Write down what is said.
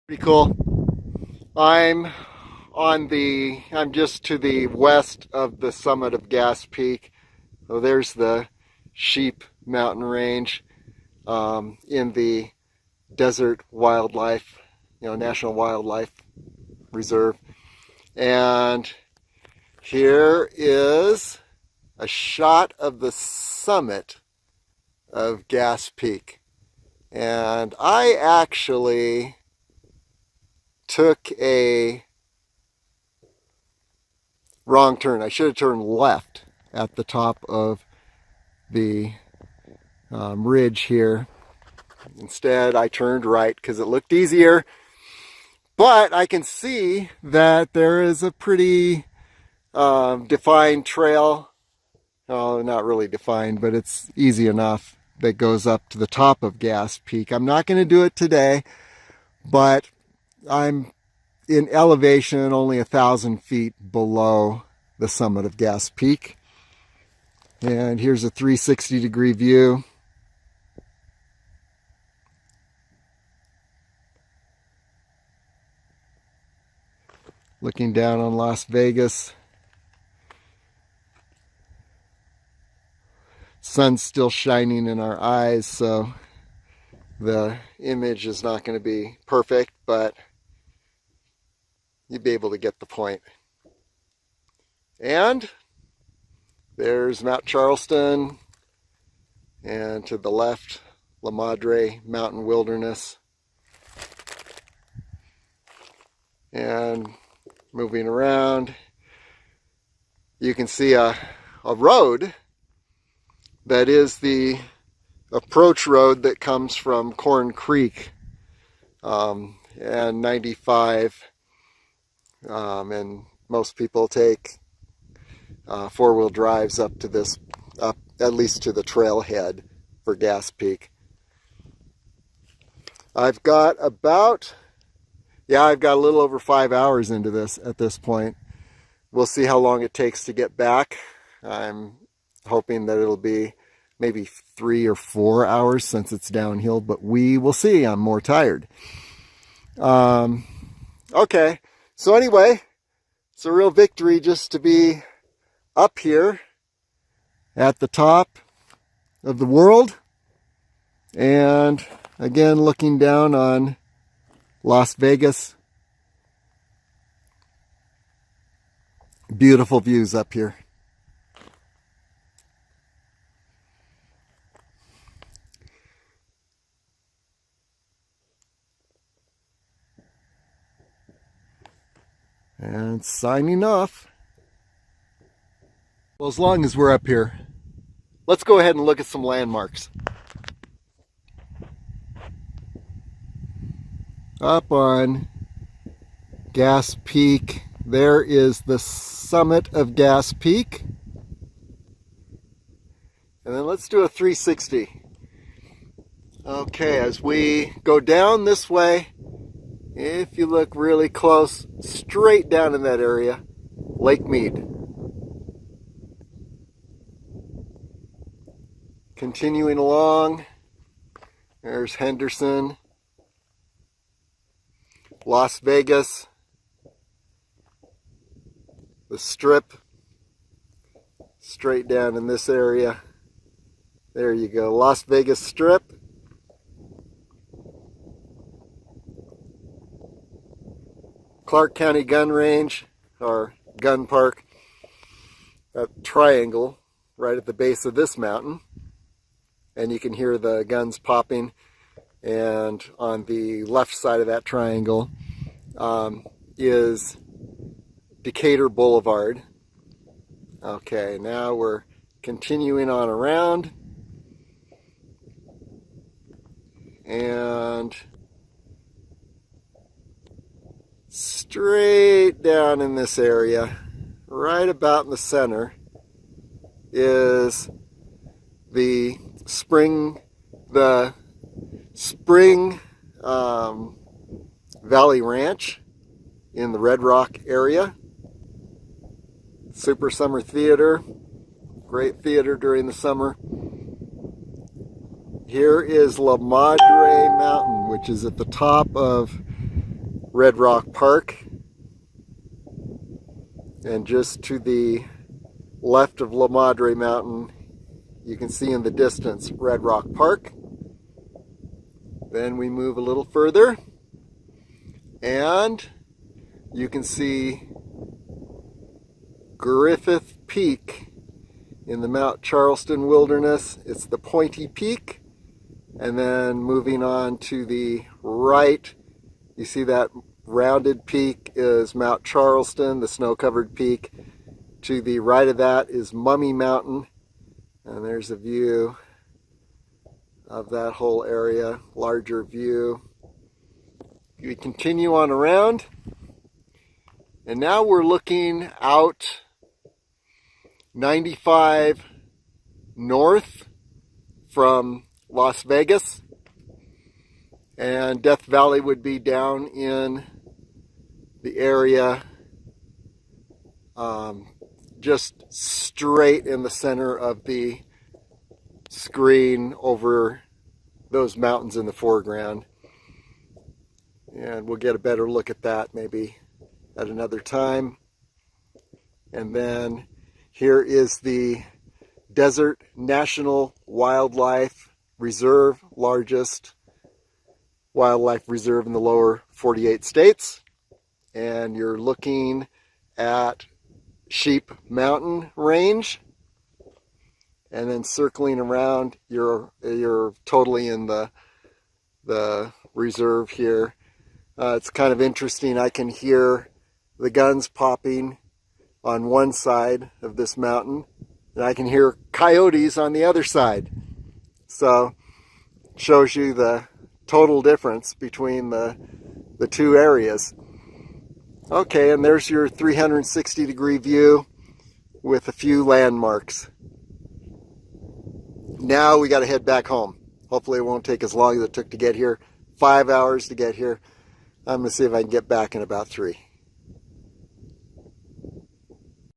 Pretty cool. I'm I'm just to the west of the summit of Gas Peak. So there's the Sheep Mountain Range in the Desert Wildlife, National Wildlife Reserve. And here is a shot of the summit of Gas Peak. And I actually took a wrong turn. I should have turned left at the top of the ridge here. Instead, I turned right because it looked easier. But I can see that there is a pretty defined trail. Oh, not really defined, but it's easy enough, that goes up to the top of Gas Peak. I'm not going to do it today, but I'm in elevation only 1,000 feet below the summit of Gas Peak. And here's a 360-degree view. Looking down on Las Vegas. Sun's still shining in our eyes, so the image is not going to be perfect, but you'll be able to get the point. And there's Mount Charleston, and to the left, La Madre Mountain Wilderness. And moving around, you can see a road that is the approach road that comes from Corn Creek and 95. And most people take four-wheel drives up to this, up at least to the trailhead for Gas Peak. I've got a little over 5 hours into this at this point. We'll see how long it takes to get back. I'm hoping that it'll be maybe 3 or 4 hours since it's downhill, but we will see. I'm more tired. Okay, so anyway, it's a real victory just to be up here at the top of the world, and again looking down on Las Vegas. Beautiful views up here. And signing off. Well, as long as we're up here, let's go ahead and look at some landmarks. Up on Gas Peak, there is the summit of Gas Peak. And then let's do a 360. Okay, as we go down this way, if you look really close, straight down in that area, Lake Mead. Continuing along, there's Henderson, Las Vegas, the Strip, straight down in this area. There you go, Las Vegas Strip. Clark County Gun Range, or Gun Park, a triangle right at the base of this mountain. And you can hear the guns popping. And on the left side of that triangle is Decatur Boulevard. Okay, now we're continuing on around. And straight down in this area, right about in the center, is the Spring Valley Ranch in the Red Rock area. Super Summer Theater, great theater during the summer. Here is La Madre Mountain, which is at the top of Red Rock Park. And just to the left of La Madre Mountain, you can see in the distance Red Rock Park. Then we move a little further and you can see Griffith Peak in the Mount Charleston Wilderness. It's the pointy peak. And then moving on to the right, you see that rounded peak is Mount Charleston, the snow-covered peak. To the right of that is Mummy Mountain. And there's a view of that whole area, larger view. We continue on around. And now we're looking out 95 north from Las Vegas, and Death Valley would be down in the area just straight in the center of the screen over those mountains in the foreground. And we'll get a better look at that maybe at another time. And then here is the Desert National Wildlife Reserve, largest wildlife reserve in the lower 48 states. And you're looking at Sheep Mountain Range. And then circling around, you're totally in the reserve here. It's kind of interesting. I can hear the guns popping on one side of this mountain, and I can hear coyotes on the other side. So it shows you the total difference between the two areas. Okay, and there's your 360-degree view with a few landmarks. Now we got to head back home. Hopefully it won't take as long as it took to get here. 5 hours to get here. I'm going to see if I can get back in about 3.